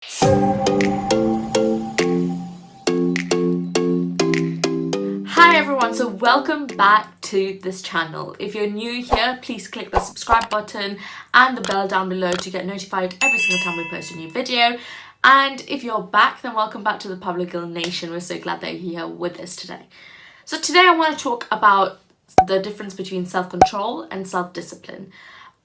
Hi everyone, so welcome back to this channel. If you're new here, please click the subscribe button and the bell down below to get notified every single time we post a new video. And if you're back, then welcome back to the Public Girl Nation. We're so glad that you're here with us today. So today I want to talk about the difference between self-control and self-discipline.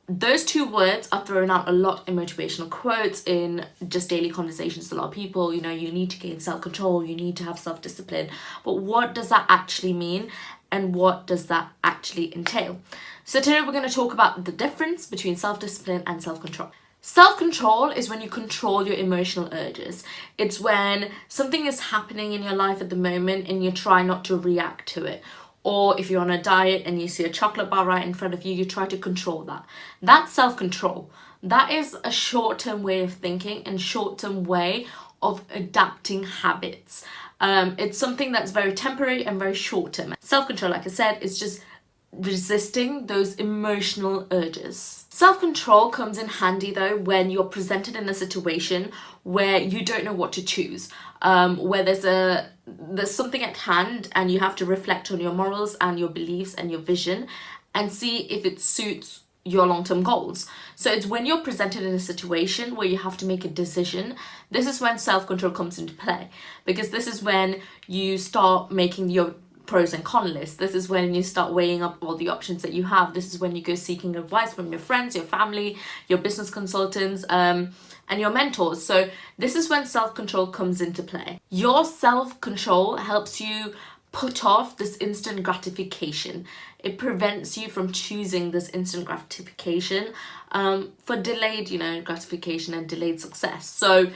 Those two words are thrown out a lot in motivational quotes, in just daily conversations with a lot of people. You know, you need to gain self-control, you need to have self-discipline. But what does that actually mean? And what does that actually entail? So today we're going to talk about the difference between self-discipline and self-control. Self-control is when you control your emotional urges. It's when something is happening in your life at the moment and you try not to react to it. Or if you're on a diet and you see a chocolate bar right in front of you, you try to control that. That's self-control. That is a short-term way of thinking and short-term way of adapting habits. It's something that's very temporary and very short-term. Self-control, like I said, is just resisting those emotional urges. Self-control comes in handy though when you're presented in a situation where you don't know what to choose, where there's something at hand and you have to reflect on your morals and your beliefs and your vision and see if it suits your long-term goals. So it's when you're presented in a situation where you have to make a decision. This is when self-control comes into play, because this is when you start making your pros and con list. This is when you start weighing up all the options that you have. This is when you go seeking advice from your friends, your family, your business consultants, and your mentors. So this is when self-control comes into play. Your self-control helps you put off this instant gratification. It prevents you from choosing this instant gratification for delayed, gratification and delayed success. So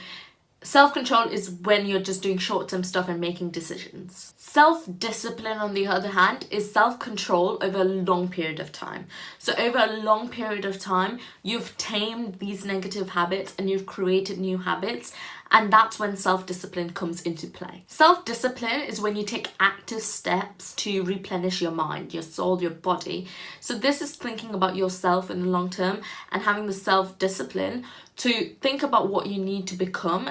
self-control is when you're just doing short-term stuff and making decisions. Self-discipline, on the other hand, is self-control over a long period of time. So over a long period of time, you've tamed these negative habits and you've created new habits, and that's when self-discipline comes into play. Self-discipline is when you take active steps to replenish your mind, your soul, your body. So this is thinking about yourself in the long term and having the self-discipline to think about what you need to become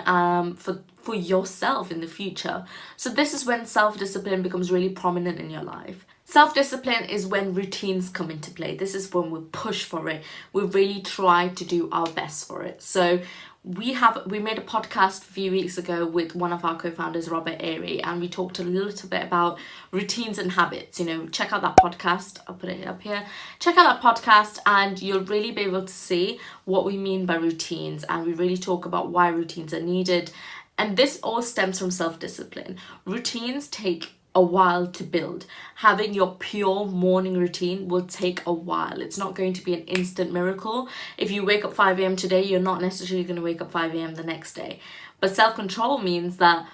for yourself in the future. So this is when self-discipline becomes really prominent in your life. Self-discipline is when routines come into play. This is when we push for it. We really try to do our best for it. So we made a podcast a few weeks ago with one of our co-founders, Robert Airy, and we talked a little bit about routines and habits. Check out that podcast. I'll put it up here. Check out that podcast and you'll really be able to see what we mean by routines, and we really talk about why routines are needed. And this all stems from self-discipline. Routines take a while to build. Having your pure morning routine will take a while. It's not going to be an instant miracle. If you wake up 5 a.m. today, you're not necessarily going to wake up 5 a.m. the next day. But self-control means that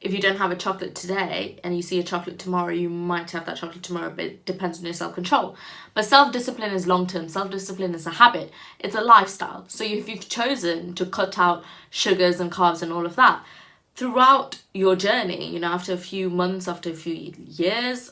if you don't have a chocolate today and you see a chocolate tomorrow, you might have that chocolate tomorrow, but it depends on your self-control. But self-discipline is long-term. Self-discipline is a habit. It's a lifestyle. So if you've chosen to cut out sugars and carbs and all of that, throughout your journey, after a few months, after a few years,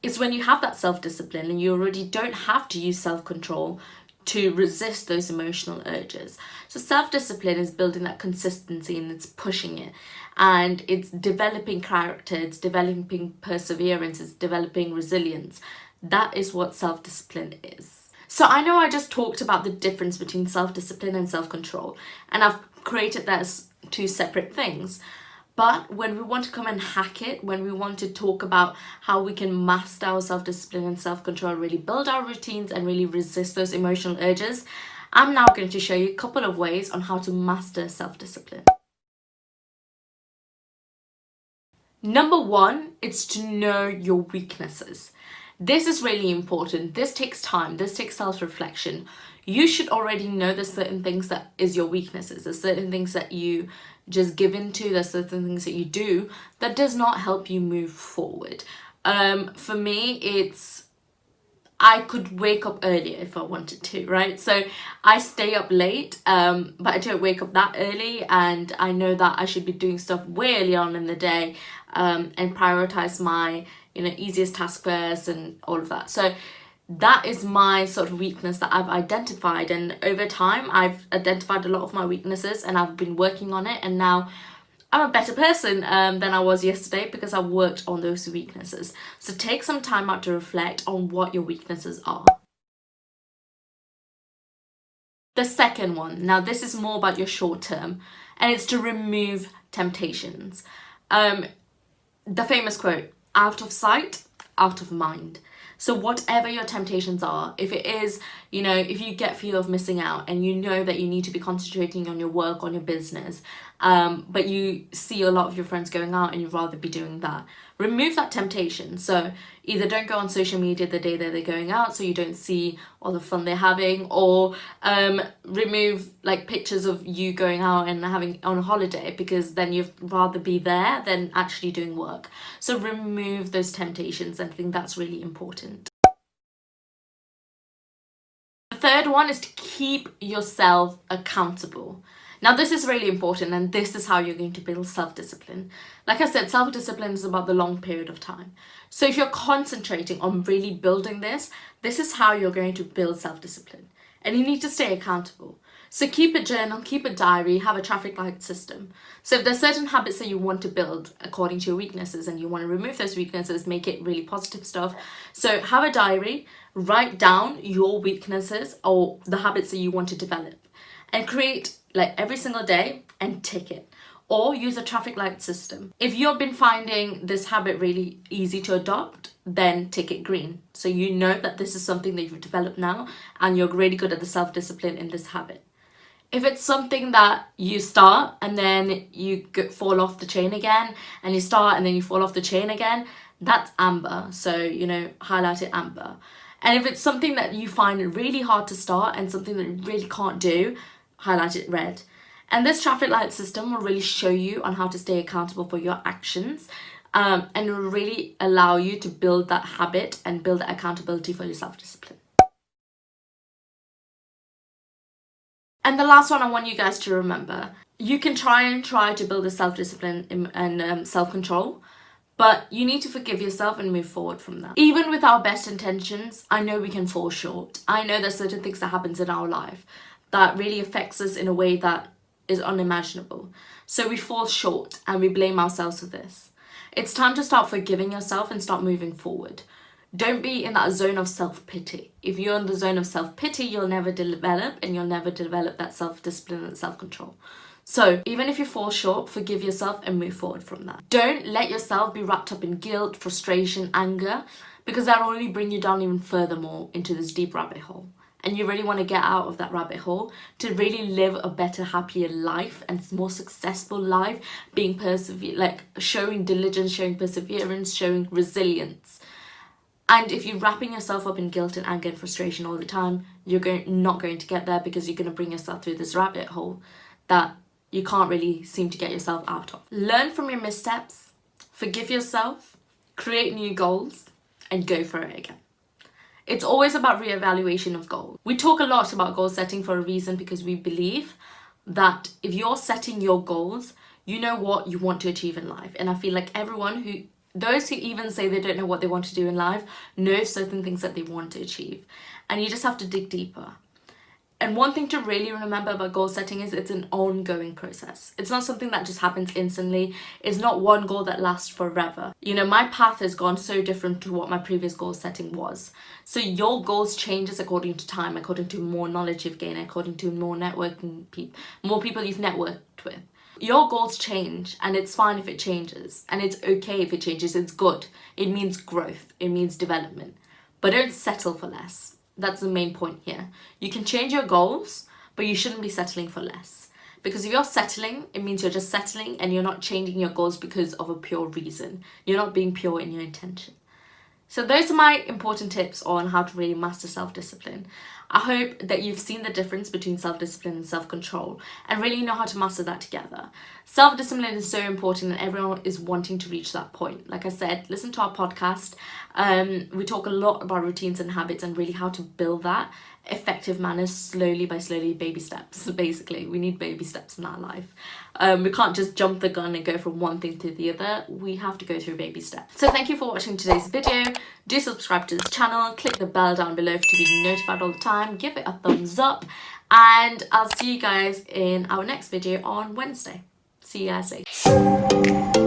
it's when you have that self-discipline and you already don't have to use self-control to resist those emotional urges. So self-discipline is building that consistency and it's pushing it. And it's developing character, it's developing perseverance, it's developing resilience. That is what self-discipline is. So I know I just talked about the difference between self-discipline and self-control, and I've created that as two separate things. But when we want to come and hack it, when we want to talk about how we can master our self-discipline and self-control, really build our routines and really resist those emotional urges, I'm now going to show you a couple of ways on how to master self-discipline. Number one, it's to know your weaknesses. This is really important. This takes time. This takes self-reflection. You should already know there's certain things that is your weaknesses. There's certain things that you just give into. There's certain things that you do that does not help you move forward. For me, I could wake up earlier if I wanted to, right? So I stay up late, but I don't wake up that early, and I know that I should be doing stuff way early on in the day, and prioritize my easiest task first and all of that. So that is my sort of weakness that I've identified, and over time I've identified a lot of my weaknesses and I've been working on it, and now I'm a better person than I was yesterday because I've worked on those weaknesses. So take some time out to reflect on what your weaknesses are. The second one, now this is more about your short term, and it's to remove temptations. The famous quote, out of sight, out of mind. So whatever your temptations are, if it is, if you get fear of missing out and you know that you need to be concentrating on your work, on your business, but you see a lot of your friends going out and you'd rather be doing that, remove that temptation. So either don't go on social media the day that they're going out so you don't see all the fun they're having, or remove like pictures of you going out and having on a holiday, because then you'd rather be there than actually doing work. So remove those temptations, and I think that's really important. The third one is to keep yourself accountable. Now this is really important, and this is how you're going to build self-discipline. Like I said, self-discipline is about the long period of time. So if you're concentrating on really building this is how you're going to build self-discipline. And you need to stay accountable. So keep a journal, keep a diary, have a traffic light system. So if there's certain habits that you want to build according to your weaknesses and you want to remove those weaknesses, make it really positive stuff. So have a diary, write down your weaknesses or the habits that you want to develop, and create like every single day and tick it, or use a traffic light system. If you've been finding this habit really easy to adopt, then tick it green, so you know that this is something that you've developed now and you're really good at the self-discipline in this habit. If it's something that you start and then you fall off the chain again, and you start and then you fall off the chain again, that's amber. So highlight it amber. And if it's something that you find really hard to start and something that you really can't do, highlight it red. And this traffic light system will really show you on how to stay accountable for your actions, and it will really allow you to build that habit and build that accountability for your self-discipline. And the last one I want you guys to remember, you can try to build a self-discipline and self-control, but you need to forgive yourself and move forward from that. Even with our best intentions, I know we can fall short. I know there's certain things that happens in our life that really affects us in a way that is unimaginable. So we fall short and we blame ourselves for this. It's time to start forgiving yourself and start moving forward. Don't be in that zone of self-pity. If you're in the zone of self-pity, you'll never develop, and you'll never develop that self-discipline and self-control. So even if you fall short, forgive yourself and move forward from that. Don't let yourself be wrapped up in guilt, frustration, anger, because that'll only bring you down even furthermore into this deep rabbit hole. And you really want to get out of that rabbit hole to really live a better, happier life and more successful life, being showing diligence, showing perseverance, showing resilience. And if you're wrapping yourself up in guilt and anger and frustration all the time, you're not going to get there, because you're going to bring yourself through this rabbit hole that you can't really seem to get yourself out of. Learn from your missteps, forgive yourself, create new goals, and go for it again. It's always about reevaluation of goals. We talk a lot about goal setting for a reason, because we believe that if you're setting your goals, you know what you want to achieve in life. And I feel like those who even say they don't know what they want to do in life know certain things that they want to achieve. And you just have to dig deeper. And one thing to really remember about goal setting is it's an ongoing process. It's not something that just happens instantly. It's not one goal that lasts forever. My path has gone so different to what my previous goal setting was. So your goals changes according to time, according to more knowledge you've gained, according to more more people you've networked with. Your goals change, and it's fine if it changes, and it's okay if it changes. It's good. It means growth. It means development. But don't settle for less. That's the main point here. You can change your goals, but you shouldn't be settling for less. Because if you're settling, it means you're just settling and you're not changing your goals because of a pure reason. You're not being pure in your intention. So those are my important tips on how to really master self-discipline. I hope that you've seen the difference between self-discipline and self-control and really know how to master that together. Self-discipline is so important, and everyone is wanting to reach that point. Like I said, listen to our podcast. We talk a lot about routines and habits and really how to build that effective manner slowly by slowly, baby steps. Basically, we need baby steps in our life. We can't just jump the gun and go from one thing to the other. We have to go through baby steps. So thank you for watching today's video. Do subscribe to this channel, click the bell down below to be notified all the time, give it a thumbs up, and I'll see you guys in our next video on Wednesday. See you guys later.